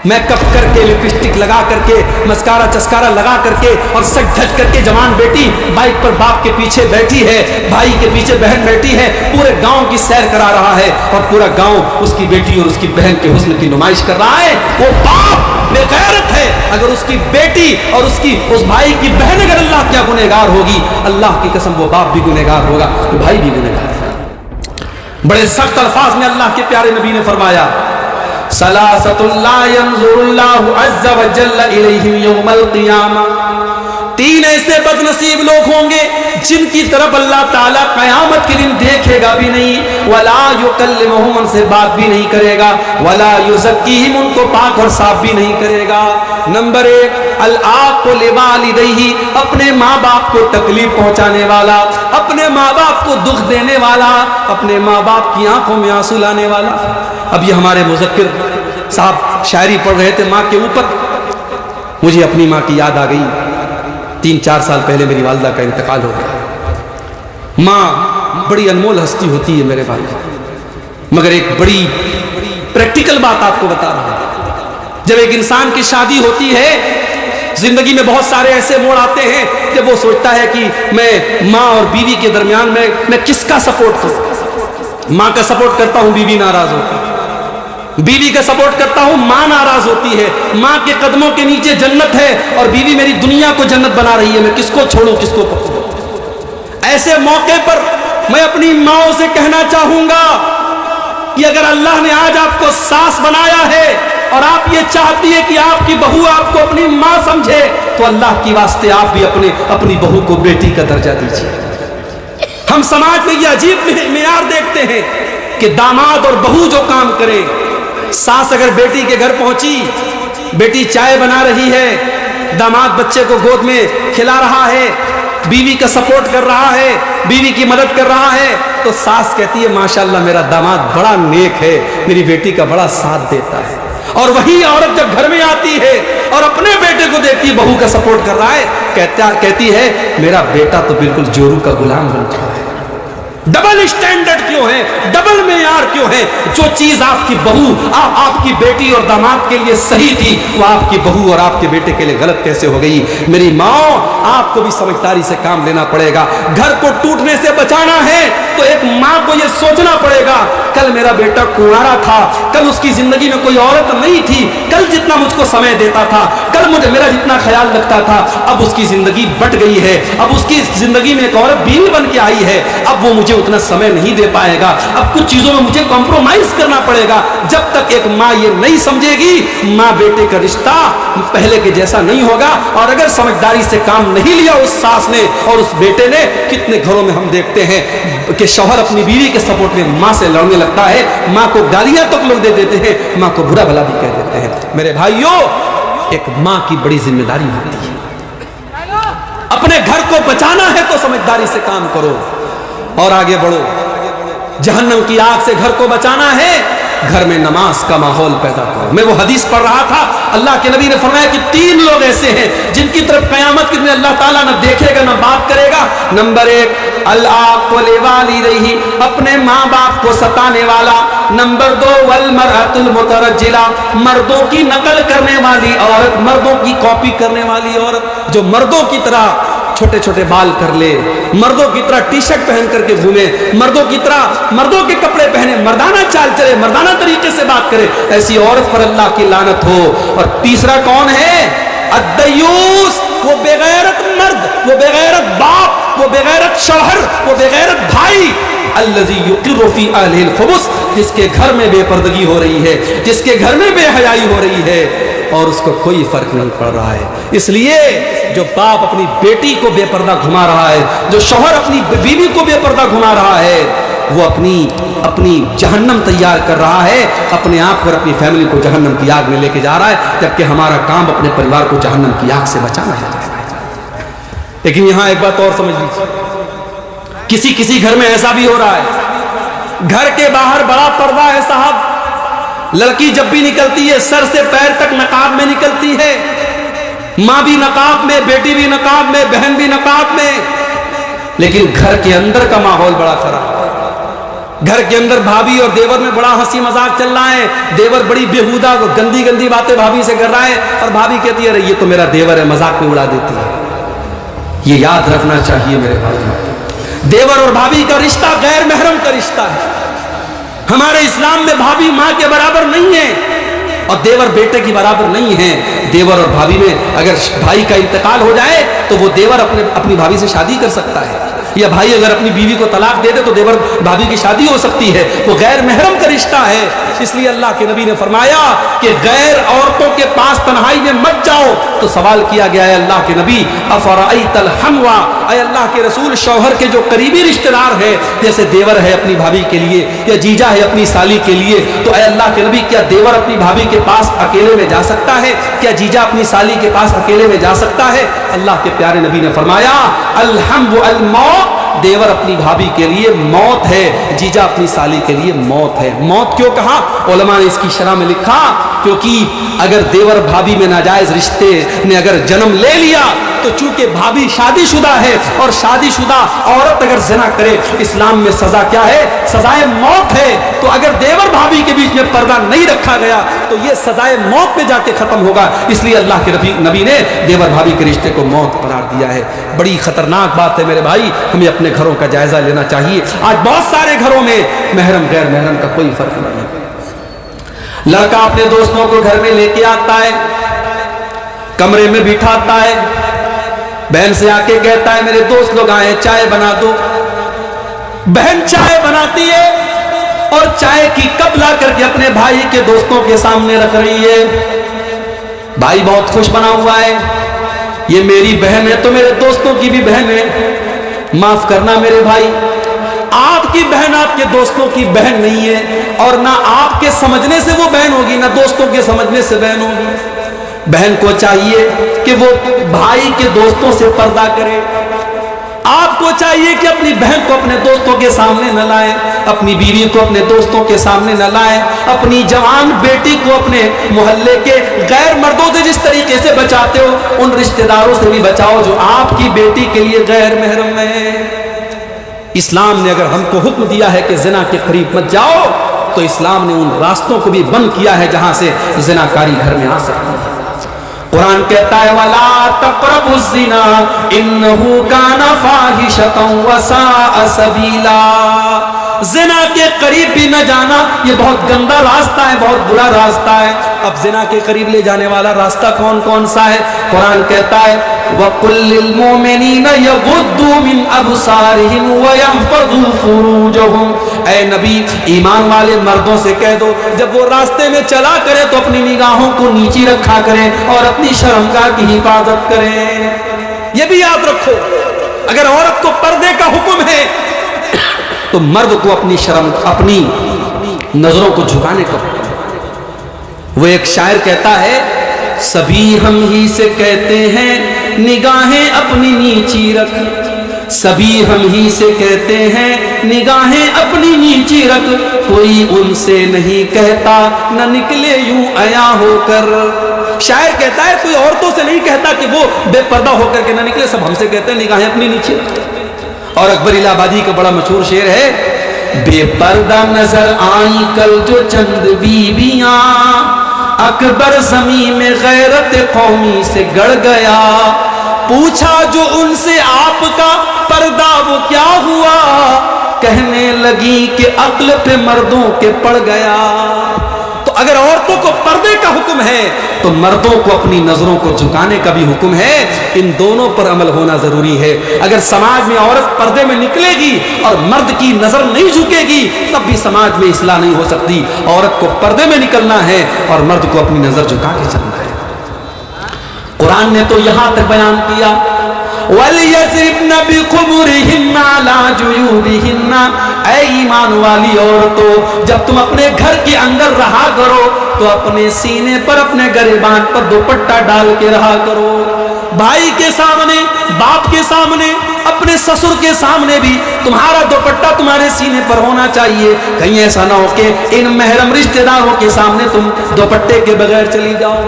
Make up کر کے lipstick لگا کر کے مسکارا چسکارا لگا کر کے اور سج دھج کر کے جوان بیٹی بائک پر باپ کے پیچھے بیٹھی ہے, بھائی کے پیچھے بہن بیٹھی ہے, پورے گاؤں کی سیر کرا رہا ہے اور پورا گاؤں اس کی بیٹی اور اس کی بہن کے حسن کی نمائش کر رہا ہے. وہ باپ بے غیرت ہے. اگر اس کی بیٹی اور اس بھائی کی بہن اگر اللہ کیا گنہگار ہوگی, اللہ کی قسم وہ باپ بھی گنہگار ہوگا, وہ بھائی بھی گنہگار ہوگا. بڑے سخت الفاظ میں اللہ کے پیارے نبی نے فرمایا ثلاثۃ لا ينظر اللہ عز وجل الیہم یوم القیامہ. تین ایسے بد نصیب لوگ ہوں گے جن کی طرف اللہ تعالیٰ قیامت کے دن دیکھے گا بھی نہیں, ولا یکلمہم, ان سے بات بھی نہیں کرے گا, ولا یزکیہم, ان کو پاک اور صاف بھی نہیں کرے گا. نمبر ایک العاق لوالدیہ, اپنے ماں باپ کو تکلیف پہنچانے والا, اپنے ماں باپ کو دکھ دینے والا, اپنے ماں باپ کی آنکھوں میں آنسو لانے والا. اب یہ ہمارے مذکر صاحب شاعری پڑھ رہے تھے ماں کے اوپر, مجھے اپنی ماں کی یاد آ گئی. 3-4 سال پہلے میری والدہ کا انتقال ہو گیا. ماں بڑی انمول ہستی ہوتی ہے میرے بھائی, مگر ایک بڑی پریکٹیکل بات آپ کو بتا رہا ہوں. جب ایک انسان کی شادی ہوتی ہے, زندگی میں بہت سارے ایسے موڑ آتے ہیں جب وہ سوچتا ہے کہ میں ماں اور بیوی کے درمیان میں کس کا سپورٹ کروں. ماں کا سپورٹ کرتا ہوں, بیوی ناراض ہوتی ہے. بیوی کا سپورٹ کرتا ہوں, ماں ناراض ہوتی ہے. ماں کے قدموں کے نیچے جنت ہے اور بیوی میری دنیا کو جنت بنا رہی ہے, میں کس کو چھوڑوں کس کو پکڑوں. ایسے موقع پر میں اپنی ماں سے کہنا چاہوں گا کہ اگر اللہ نے آج آپ کو ساس بنایا ہے اور آپ یہ چاہتی ہے کہ آپ کی بہو آپ کو اپنی ماں سمجھے, تو اللہ کی واسطے آپ بھی اپنی بہو کو بیٹی کا درجہ دیجیے. ہم سماج میں یہ عجیب معیار دیکھتے ہیں کہ داماد اور بہو جو کام کرے, ساس اگر بیٹی کے گھر پہنچی, بیٹی چائے بنا رہی ہے, داماد بچے کو گود میں کھلا رہا ہے, بیوی کا سپورٹ کر رہا ہے, بیوی کی مدد کر رہا ہے, تو ساس کہتی ہے ماشاءاللہ میرا داماد بڑا نیک ہے, میری بیٹی کا بڑا ساتھ دیتا ہے. اور وہی عورت جب گھر میں آتی ہے اور اپنے بیٹے کو دیکھتی بہو کا سپورٹ کر رہا ہے, کہتی ہے میرا بیٹا تو بالکل جورو کا غلام بن چکا ہے. ڈبل اسٹینڈرڈ کیوں ہے, ڈبل معیار کیوں ہے؟ جو چیز آپ کی بہو آپ کی بیٹی اور داماد کے لیے صحیح تھی, وہ آپ کی بہو اور آپ کے بیٹے کے لیے غلط کیسے ہو گئی؟ میری ماں, آپ کو بھی سمجھداری سے کام لینا پڑے گا. گھر کو ٹوٹنے سے بچانا ہے تو ایک ماں کو یہ سوچنا پڑے گا کل میرا بیٹا کنوارا تھا, کل اس کی زندگی میں کوئی عورت نہیں تھی, کل جتنا مجھ کو سمے دیتا تھا, کل مجھے میرا جتنا خیال رکھتا تھا, اب اس کی زندگی بٹ گئی ہے, اب اس کی زندگی میں ایک عورت بیوی بن کے آئی ہے, اب وہ مجھے اتنا سمے نہیں دے پائے گا, اب کچھ چیزوں میں مجھے کمپرومائز کرنا پڑے گا. جب تک ایک ماں یہ نہیں سمجھے گی, ماں بیٹے کا رشتہ پہلے کے جیسا نہیں ہوگا. اور اگر سمجھداری سے کام نہیں لیا اس ساس نے اور اس بیٹے نے, کتنے گھروں میں ہم دیکھتے ہیں کہ شوہر اپنی بیوی کے سپورٹ میں ماں سے لڑنے لگتا ہے, ماں کو گالیاں تک لوگ دے دیتے ہیں, ماں کو برا بھلا بھی کہہ دیتے ہیں. میرے بھائیوں, ایک ماں کی بڑی ذمہ داری ہوتی ہے. اپنے گھر کو بچانا ہے تو سمجھداری سے کام کرو اور آگے بڑھو. جہنم کی آگ سے گھر کو بچانا ہے, گھر میں نماز کا ماحول پیدا کرو. میں وہ حدیث پڑھ رہا تھا, اللہ کے نبی نے فرمایا کہ 3 لوگ ایسے ہیں جن کی طرف قیامت کے دن اللہ تعالیٰ نہ دیکھے گا نہ بات کرے گا. نمبر 1 العاق لوالدیہ, اپنے ماں باپ کو ستانے والا. نمبر 2 والمرأۃ المترجلہ, مردوں کی نقل کرنے والی عورت, مردوں کی کاپی کرنے والی عورت, جو مردوں کی طرح چھوٹے چھوٹے بال کر لے, مردوں کی طرح ٹی شرٹ پہن کر کے گھومے, مردوں کی طرح مردوں کے کپڑے پہنے, مردانہ چال چلے, مردانہ طریقے سے بات کرے, ایسی عورت پر اللہ کی لعنت ہو. اور تیسرا کون ہے؟ الدیوس, وہ بغیرت مرد, وہ بغیرت باپ, وہ بغیرت شوہر, وہ بغیرت بھائی. الذی یقر فی اہلہ الخبث, جس کے گھر میں بے پردگی ہو رہی ہے, جس کے گھر میں بے حیائی ہو رہی ہے اور اس کو کوئی فرق نہیں پڑ رہا ہے. اس لیے جو باپ اپنی بیٹی کو بے پردہ گھما رہا ہے, جو شوہر اپنی بیوی کو بے پردہ گھما رہا ہے, وہ اپنی جہنم تیار کر رہا ہے, اپنے آپ اور اپنی فیملی کو جہنم کی آگ میں لے کے جا رہا ہے, جبکہ ہمارا کام اپنے پریوار کو جہنم کی آگ سے بچانا ہے. لیکن یہاں ایک بات اور سمجھ لیجیے, کسی گھر میں ایسا بھی ہو رہا ہے, گھر کے باہر بڑا پردہ ہے صاحب, لڑکی جب بھی نکلتی ہے سر سے پیر تک نقاب میں نکلتی ہے, ماں بھی نقاب میں, بیٹی بھی نقاب میں, بہن بھی نقاب میں, لیکن گھر کے اندر کا ماحول بڑا خراب ہے. گھر کے اندر بھابھی اور دیور میں بڑا ہنسی مذاق چل رہا ہے، دیور بڑی بیہودہ گندی گندی باتیں بھابھی سے کر رہا ہے، اور بھابھی کہتی ہے ارے یہ تو میرا دیور ہے، مذاق میں اڑا دیتی ہے۔ یہ یاد رکھنا چاہیے میرے بھائی، دیور اور بھابھی کا رشتہ غیر محرم کا رشتہ ہے۔ ہمارے اسلام میں بھابھی ماں کے برابر نہیں ہے اور دیور بیٹے کی برابر نہیں ہے۔ دیور اور بھابھی میں اگر بھائی کا انتقال ہو جائے تو وہ دیور اپنی بھابھی سے شادی کر سکتا ہے، یا بھائی اگر اپنی بیوی کو طلاق دے دے تو دیور بھابھی کی شادی ہو سکتی ہے۔ وہ غیر محرم کا رشتہ ہے، اس لیے اللہ کے نبی نے فرمایا کہ غیر عورتوں کے پاس تنہائی میں مت جاؤ۔ تو سوال کیا گیا ہے اللہ کے نبی افرأیت الحموا، اے اللہ کے رسول شوہر کے جو قریبی رشتہ دار ہے، جیسے دیور ہے اپنی بھابھی کے لیے یا جیجا ہے اپنی سالی کے لیے، تو اے اللہ کے نبی کیا دیور اپنی بھابھی کے پاس اکیلے میں جا سکتا ہے؟ کیا جیجا اپنی سالی کے پاس اکیلے میں جا سکتا ہے؟ اللہ کے پیارے نبی نے فرمایا الحمو الموت، دیور اپنی بھابھی کے لیے موت ہے، جیجا اپنی سالی کے لیے موت ہے۔ موت کیوں کہا؟ علماء نے اس کی شرح میں لکھا کیونکہ اگر دیور بھابھی میں ناجائز رشتے نے اگر جنم لے لیا تو چونکہ بھابھی شادی شدہ ہے، اور شادی شدہ عورت اگر زنا کرے اسلام میں سزا کیا ہے؟ سزائے موت ہے۔ تو اگر دیور بھابھی کے بیچ میں پردہ نہیں رکھا گیا تو یہ سزائے موت پہ جا کے ختم ہوگا، اس لیے اللہ کے نبی نے دیور بھابھی کے رشتے کو موت قرار دیا ہے۔ بڑی خطرناک بات ہے میرے بھائی، ہمیں اپنے گھروں کا جائزہ لینا چاہیے۔ آج بہت سارے گھروں میں محرم غیر محرم کا کوئی فرق نہیں ہے۔ لڑکا اپنے دوستوں کو گھر میں لے کے آتا ہے، کمرے میں بٹھاتا ہے، بہن سے آ کے کہتا ہے میرے دوست لوگ آئے چائے بنا دو۔ بہن چائے بناتی ہے اور چائے کی کپ لا کر کے اپنے بھائی کے دوستوں کے سامنے رکھ رہی ہے۔ بھائی بہت خوش بنا ہوا ہے، یہ میری بہن ہے تو میرے دوستوں کی بھی بہن ہے، معاف کرنا میرے بھائی، آپ کی بہن آپ کے دوستوں کی بہن نہیں ہے، اور نہ آپ کے سمجھنے سے وہ بہن ہوگی نہ دوستوں کے سمجھنے سے بہن ہوگی۔ بہن کو چاہیے کہ وہ بھائی کے دوستوں سے پردہ کرے، آپ کو چاہیے کہ اپنی بہن کو اپنے دوستوں کے سامنے نہ لائیں، اپنی بیوی کو اپنے دوستوں کے سامنے نہ لائیں، اپنی جوان بیٹی کو اپنے محلے کے غیر مردوں سے جس طریقے سے بچاتے ہو ان رشتہ داروں سے بھی بچاؤ جو آپ کی بیٹی کے لیے غیر محرم ہے۔ اسلام نے اگر ہم کو حکم دیا ہے کہ زنا کے قریب مت جاؤ تو اسلام نے ان راستوں کو بھی بند کیا ہے جہاں سے زنا کاری گھر میں آ سکتی ہے۔ قرآن کہتا ہے وَلَا تَقْرَبُوا الزِّنَا إِنَّهُ كَانَ فَاحِشَةً وَسَاءَ سَبِيلًا، زنا کے قریب بھی نہ جانا یہ بہت گندا راستہ ہے، بہت برا راستہ ہے۔ اب زنا کے قریب لے جانے والا راستہ کون کون سا ہے؟ قرآن کہتا ہے وَقُلْ لِلْمُؤْمِنِينَ يَغُضُّوا مِنْ أَبْصَارِهِمْ وَيَحْفَظُوا فُرُوجَهُمْ، اے نبی ایمان والے مردوں سے کہہ دو جب وہ راستے میں چلا کرے تو اپنی نگاہوں کو نیچی رکھا کریں اور اپنی شرمگاہ کی حفاظت کریں۔ یہ بھی یاد رکھو اگر عورت کو پردے کا حکم ہے تو مرد کو اپنی نظروں کو جھکانے کا حکم ہے۔ وہ ایک شاعر کہتا ہے سبھی ہم ہی سے کہتے ہیں نگاہیں اپنی نیچی رکھ، سبھی ہم ہی سے کہتے ہیں نگاہیں اپنی نیچی رکھ، کوئی ان سے نہیں کہتا نہ نکلے یوں عیاں ہو کر۔ شاعر کہتا ہے کوئی عورتوں سے نہیں کہتا کہ وہ بے پردہ ہو کر کے نہ نکلے، سب ہم سے کہتے ہیں نگاہیں اپنی نیچی رکھ۔ اور اکبر الہ آبادی کا بڑا مشہور شعر ہے بے پردہ نظر آئیں کل جو چند بیویاں، اکبر زمین میں غیرت قومی سے گڑ گیا، پوچھا جو ان سے آپ کا پردہ وہ کیا ہوا، کہنے لگی کہ عقل پہ مردوں کے پڑ گیا۔ تو اگر عورتوں کو پردے کا حکم ہے تو مردوں کو اپنی نظروں کو جھکانے کا بھی حکم ہے، ان دونوں پر عمل ہونا ضروری ہے۔ اگر سماج میں عورت پردے میں نکلے گی اور مرد کی نظر نہیں جھکے گی تب بھی سماج میں اصلاح نہیں ہو سکتی۔ عورت کو پردے میں نکلنا ہے اور مرد کو اپنی نظر جھکا کے چلنا ہے۔ قرآن نے تو یہاں تک بیان کیا وَلْيَضْرِبْنَ بِخُمُرِهِنَّ عَلَىٰ جُيُوبِهِنَّ، اے ایمان والی عورتوں جب تم اپنے گھر کے اندر رہا کرو تو اپنے سینے پر اپنے گریبان پر دوپٹہ ڈال کے رہا کرو۔ بھائی کے سامنے، باپ کے سامنے، اپنے سسر کے سامنے بھی تمہارا دوپٹہ تمہارے سینے پر ہونا چاہیے، کہیں ایسا نہ ہو کہ ان محرم رشتہ داروں کے سامنے تم دوپٹے کے بغیر چلی جاؤ۔